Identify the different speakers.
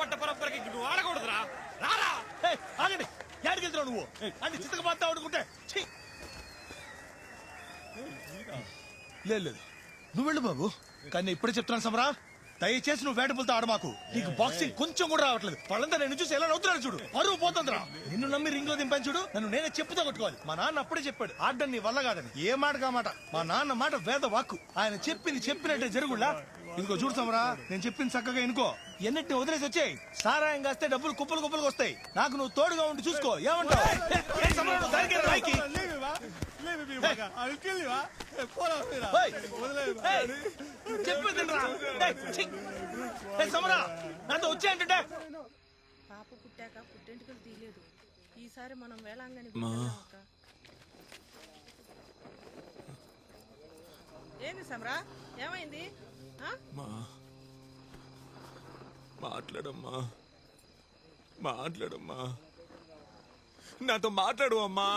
Speaker 1: పట్ట పరంపరకి నువ్వు ఆడకూడదురా. రారా
Speaker 2: ఆగండి, ఎక్కడికి వెళ్తున్నావు నువ్వు? అన్ని చిత్తక పాతా ఆడుకుంటే లేదు నువ్వు వెళ్ళు బాబు. కానీ ఇప్పుడే చెప్తున్నాను సమరా, దయచేసి నువ్వు వేటపులతో ఆడమాకు. నీకు బాక్సింగ్ కొంచెం కూడా రావట్లేదు. వాళ్ళంతా నేను చూసి ఎలా నవ్వుతున్నాడు చూడు, పరువు పోతుందిరా. నిన్ను నమ్మి రింగ్ లో దింపాను చూడు, నన్ను నేనే చెప్పుతో కొట్టుకోవాలి. మా నాన్న అప్పుడే చెప్పాడు, ఆడడం నీ వల్ల కాదని. ఏ మాట కామాట మా నాన్న మాట వేద వాక్కు. ఆయన చెప్పింది చెప్పినట్టే జరుగుళ్ళా. ఇదిగో చూడు సమరా, నేను చెప్పింది చక్కగా ఇనుకో. ఎన్నిటిని వదిలేసి వచ్చాయి. సారాయం కాస్తే డబ్బులు కుప్పలు కుప్పలకు వస్తాయి. నాకు నువ్వు తోడుగా ఉండి చూసుకో. ఏమంటావు? సమరా నాతో వచ్చాయంటే
Speaker 3: పాప పుట్టాక పుట్టెంటుకలు తీయలేదు. ఈసారి మనం వేళాంగని ఏంది సమరా, ఏమైంది?
Speaker 1: మాట్లాడమ్మా, మాట్లాడమ్మా, నాతో మాట్లాడు అమ్మా.